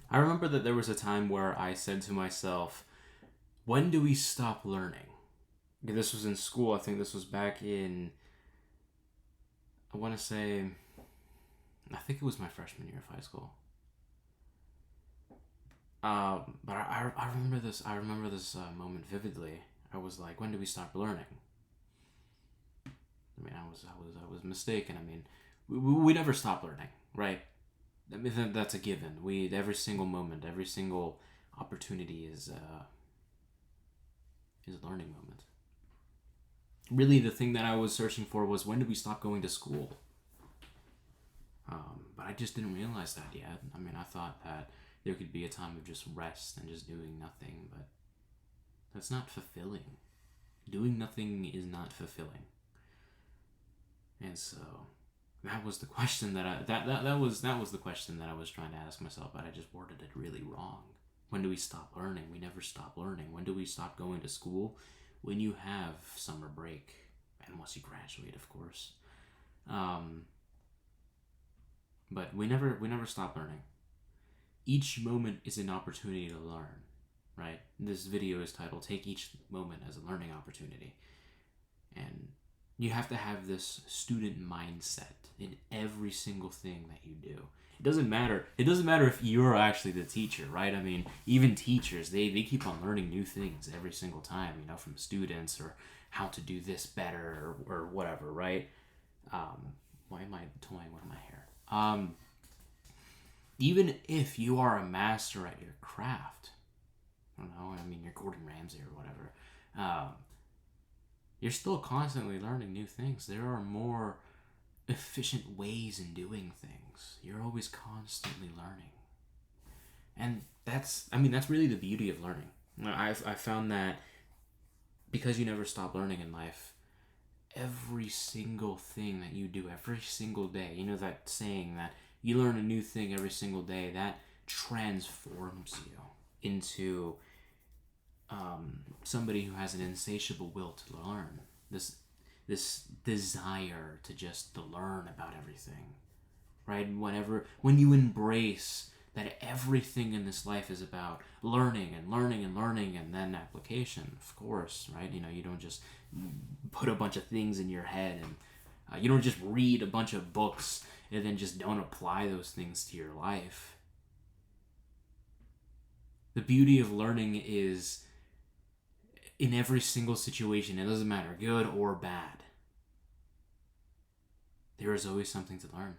I remember that there was a time where I said to myself, when do we stop learning? This was in school. I think this was back in, I want to say, I think it was my freshman year of high school. But I remember this. I remember this moment vividly. I was like, when do we stop learning? I mean, I was mistaken. I mean, we never stop learning, right? I mean, that's a given. We every single moment, every single opportunity is a learning moment. Really, the thing that I was searching for was, when do we stop going to school? But I just didn't realize that yet. I mean, I thought that there could be a time of just rest and just doing nothing, but that's not fulfilling. Doing nothing is not fulfilling. And so that was the question that was the question that I was trying to ask myself, but I just worded it really wrong. When do we stop learning? We never stop learning. When do we stop going to school? When you have summer break, and once you graduate, of course. Um, but we never stop learning. Each moment is an opportunity to learn, right? This video is titled "Take Each Moment as a Learning Opportunity," and you have to have this student mindset in every single thing that you do. It doesn't matter. It doesn't matter if you're actually the teacher, right? I mean, even teachers, they keep on learning new things every single time, from students, or how to do this better, or whatever, right? Why am I toying with my hair? Even if you are a master at your craft, I don't know, I mean, you're Gordon Ramsay or whatever, you're still constantly learning new things. There are more efficient ways in doing things. You're always constantly learning. And that's really the beauty of learning. I found that because you never stop learning in life, every single thing that you do every single day, that saying that you learn a new thing every single day, that transforms you into somebody who has an insatiable will to learn. This desire to just to learn about everything, right? When you embrace that everything in this life is about learning and learning and learning, and then application, of course, right? You don't just put a bunch of things in your head, and you don't just read a bunch of books and then just don't apply those things to your life. The beauty of learning is in every single situation. It doesn't matter, good or bad. There is always something to learn.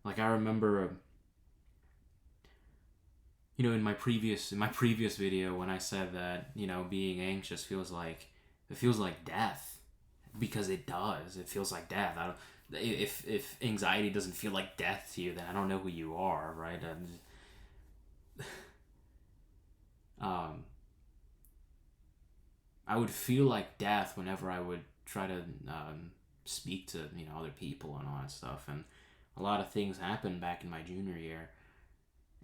Like, I remember, in my previous video, when I said that being anxious feels like death, because it does. It feels like death. If anxiety doesn't feel like death to you, then I don't know who you are, right? Um, I would feel like death whenever I would try to speak to other people and all that stuff, and a lot of things happened back in my junior year,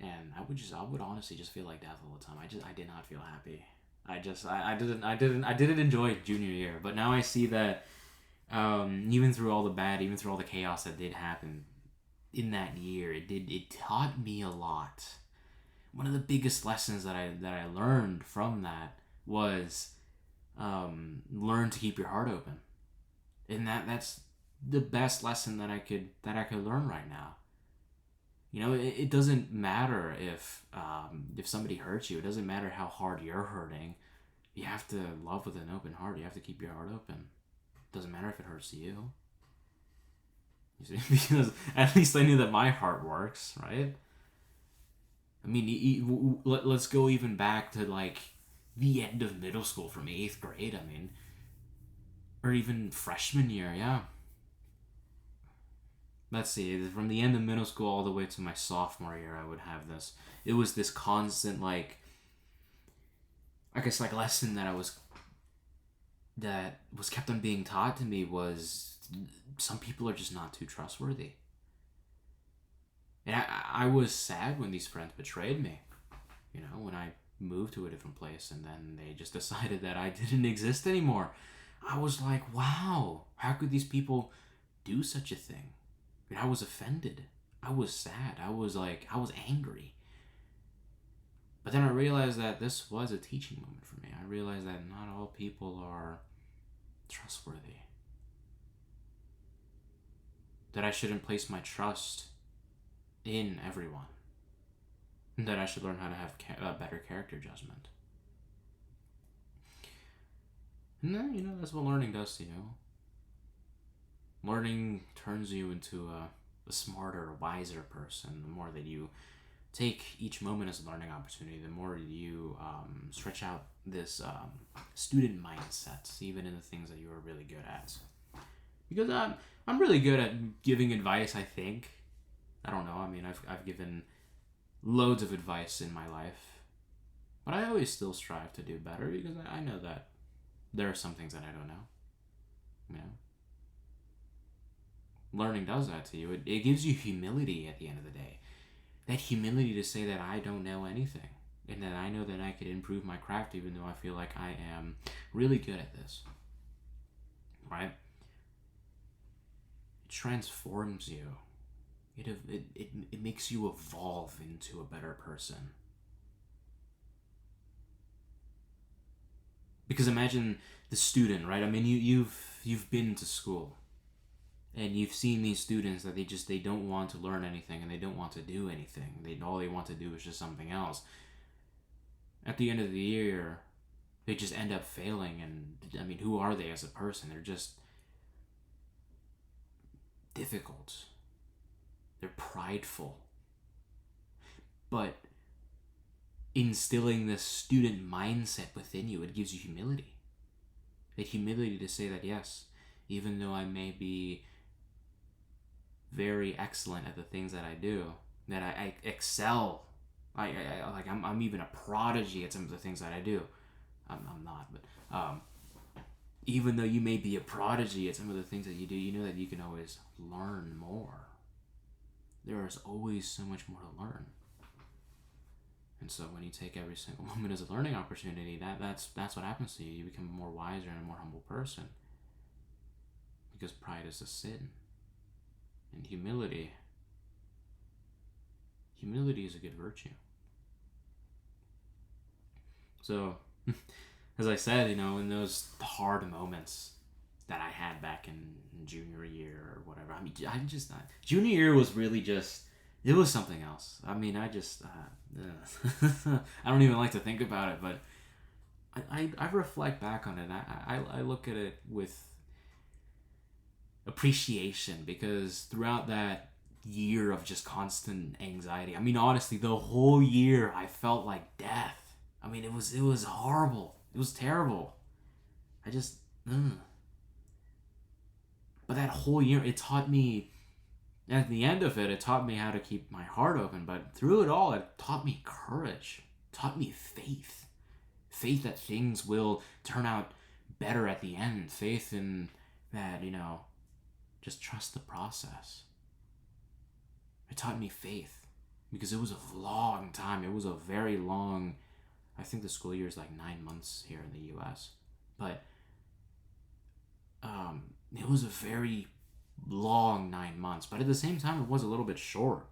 and I would honestly just feel like death all the time. I did not feel happy. I didn't enjoy junior year, but now I see that even through all the bad, even through all the chaos that did happen in that year, it taught me a lot. One of the biggest lessons that I learned from that was learn to keep your heart open, and that's the best lesson that I could learn right now. It doesn't matter if somebody hurts you. It doesn't matter how hard you're hurting. You have to love with an open heart. You have to keep your heart open. It doesn't matter if it hurts you. You see, because at least I knew that my heart works, right? I mean, let's go even back to like the end of middle school, from eighth grade. I mean, or even freshman year. Yeah, let's see, from the end of middle school all the way to my sophomore year, I would have this. It was this constant, I guess, like, lesson that was kept on being taught to me was, some people are just not too trustworthy. And I was sad when these friends betrayed me. When I moved to a different place and then they just decided that I didn't exist anymore. I was like, wow, how could these people do such a thing? I was offended. I was sad. I was angry. But then I realized that this was a teaching moment for me. I realized that not all people are trustworthy. That I shouldn't place my trust in everyone. That I should learn how to have better character judgment. And then, that's what learning does to you. Learning turns you into a smarter, wiser person. The more that you take each moment as a learning opportunity, the more you stretch out this student mindset, even in the things that you are really good at. Because I'm really good at giving advice, I think. I don't know. I mean, I've given loads of advice in my life. But I always still strive to do better because I know that there are some things that I don't know. Learning does that to you. It gives you humility at the end of the day. That humility to say that I don't know anything. And that I know that I could improve my craft even though I feel like I am really good at this. Right? It transforms you. It makes you evolve into a better person. Because imagine the student, right? I mean, you've been to school. And you've seen these students that they don't want to learn anything and they don't want to do anything. All they want to do is just something else. At the end of the year, they just end up failing. And I mean, who are they as a person? They're just difficult. They're prideful. But instilling this student mindset within you, it gives you humility. That humility to say that yes, even though I may be very excellent at the things that I do, that I excel. I'm even a prodigy at some of the things that I do. I'm not, but even though you may be a prodigy at some of the things that you do, you know that you can always learn more. There is always so much more to learn. And so when you take every single moment as a learning opportunity, that's what happens to you. You become a more wiser and a more humble person. Because pride is a sin. And humility is a good virtue. So, as I said, in those hard moments that I had back in junior year or whatever, I mean, junior year was really just, it was something else. I mean, I don't even like to think about it, but I reflect back on it. I look at it with appreciation because throughout that year of just constant anxiety, I mean, honestly, the whole year I felt like death. I mean, it was horrible. It was terrible. I just, But that whole year, it taught me, at the end of it, it taught me how to keep my heart open. But through it all, it taught me courage. It taught me faith. Faith that things will turn out better at the end. Faith in that, just trust the process. It taught me faith because it was a long time. It was a very long, I think the school year is like 9 months here in the US. But it was a very long 9 months. But at the same time, it was a little bit short.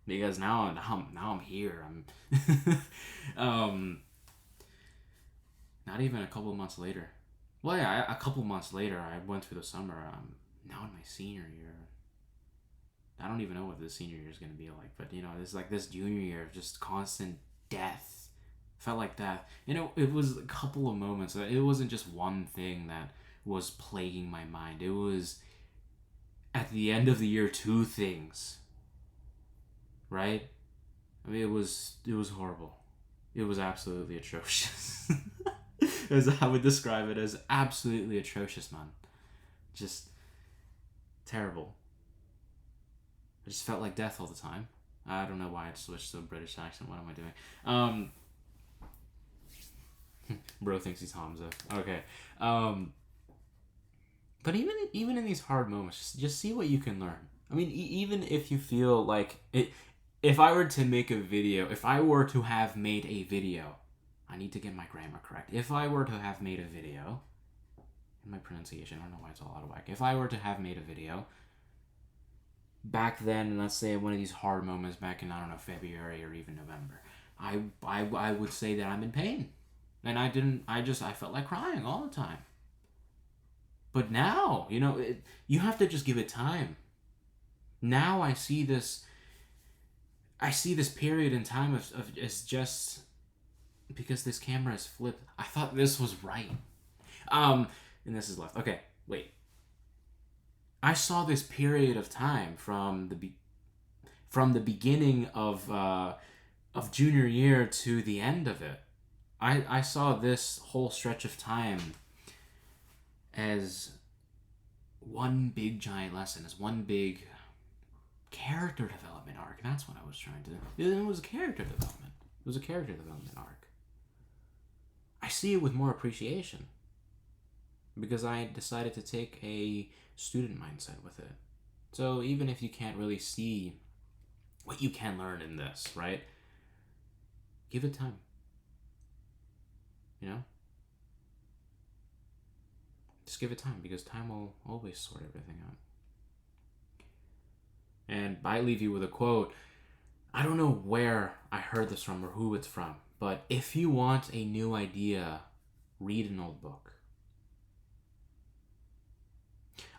Because now I'm here. I'm not even a couple of months later. Well, yeah, a couple months later, I went through the summer. I'm now in my senior year. I don't even know what the senior year is going to be like, but it's like this junior year of just constant death. Felt like death. It was a couple of moments. It wasn't just one thing that was plaguing my mind. It was, at the end of the year, 2 things. Right? I mean, it was horrible. It was absolutely atrocious. As I would describe it, as absolutely atrocious, man. Just terrible. I just felt like death all the time. I don't know why I switched to a British accent. What am I doing? Bro thinks he's Hamza. Okay. But even in these hard moments, just see what you can learn. I mean, even if you feel like it, if I were to make a video, if I were to have made a video, I need to get my grammar correct. If I were to have made a video, and my pronunciation, I don't know why it's all out of whack. If I were to have made a video, back then, let's say one of these hard moments back in, I don't know, February or even November, I would say that I'm in pain. And I felt like crying all the time. But now, you have to just give it time. Now I see this period in time of it's just because this camera is flipped. I thought this was right. Um, and this is left. Okay, wait. I saw this period of time from the beginning of junior year to the end of it. I saw this whole stretch of time as one big giant lesson, as one big character development arc. That's what I was trying to do. It was a character development. It was a character development arc. I see it with more appreciation because I decided to take a student mindset with it. So even if you can't really see what you can learn in this, right? Give it time. You know? Just give it time because time will always sort everything out. And I leave you with a quote. I don't know where I heard this from or who it's from, but if you want a new idea, read an old book.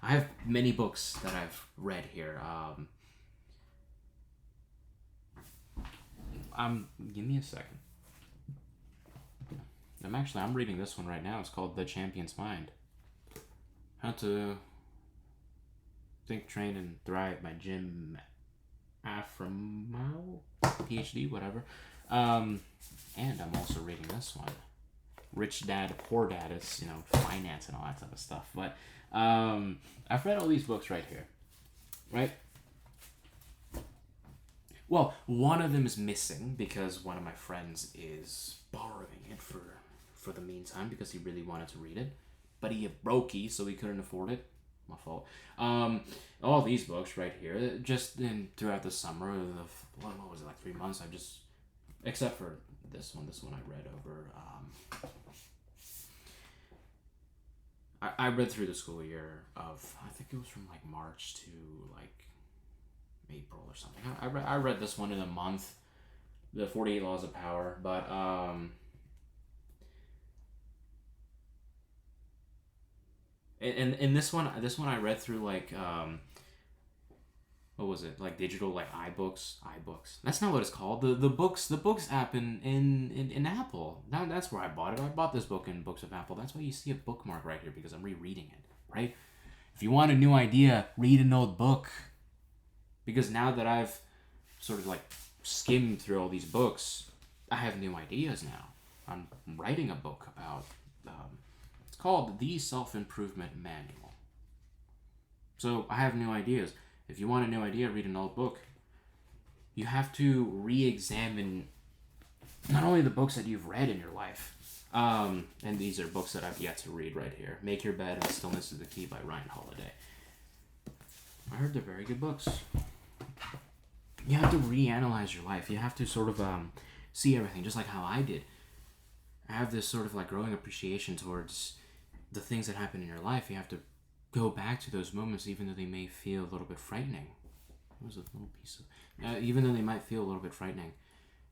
I have many books that I've read here. Give me a second. I'm reading this one right now. It's called The Champion's Mind. How to Think, Train, and Thrive by Jim Aframo, PhD, whatever. And I'm also reading this one, Rich Dad, Poor Dad. It's, finance and all that type of stuff. But I've read all these books right here, right? Well, one of them is missing because one of my friends is borrowing it for the meantime because he really wanted to read it. But he had brokie, so he couldn't afford it. My fault. All these books right here, just throughout the summer, what was it, like 3 months, except for this one I read over, I read through the school year of, I think it was from like March to like April or something. I read this one in a month, the 48 Laws of Power, but and this one I read through like what was it, like digital, like iBooks. That's not what it's called. The books app in Apple. That's where I bought it. I bought this book in Books of Apple. That's why you see a bookmark right here because I'm rereading it. Right. If you want a new idea, read an old book. Because now that I've sort of like skimmed through all these books, I have new ideas now. I'm writing a book about. It's called The Self-Improvement Manual. So I have new ideas. If you want a new idea, read an old book. You have to re-examine not only the books that you've read in your life, and these are books that I've yet to read right here. Make Your Bed and Stillness is the Key by Ryan Holiday. I heard they're very good books. You have to reanalyze your life. You have to sort of see everything, just like how I did. I have this sort of like growing appreciation towards the things that happen in your life. You have to go back to those moments, even though they may feel a little bit frightening. It was a little piece of... even though they might feel a little bit frightening,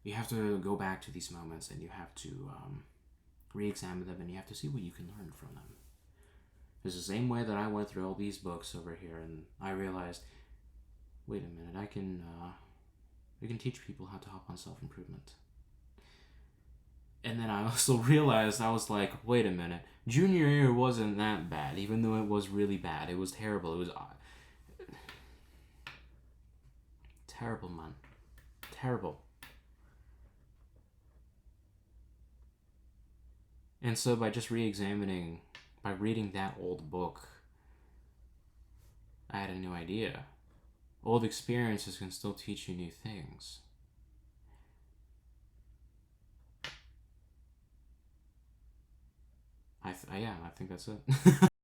you have to go back to these moments and you have to re-examine them and you have to see what you can learn from them. It's the same way that I went through all these books over here and I realized, wait a minute, I can teach people how to hop on self-improvement. And then I also realized, I was like, wait a minute, junior year wasn't that bad, even though it was really bad. It was terrible. It was terrible, man. Terrible. And so by just re-examining, by reading that old book, I had a new idea. Old experiences can still teach you new things. I think that's it.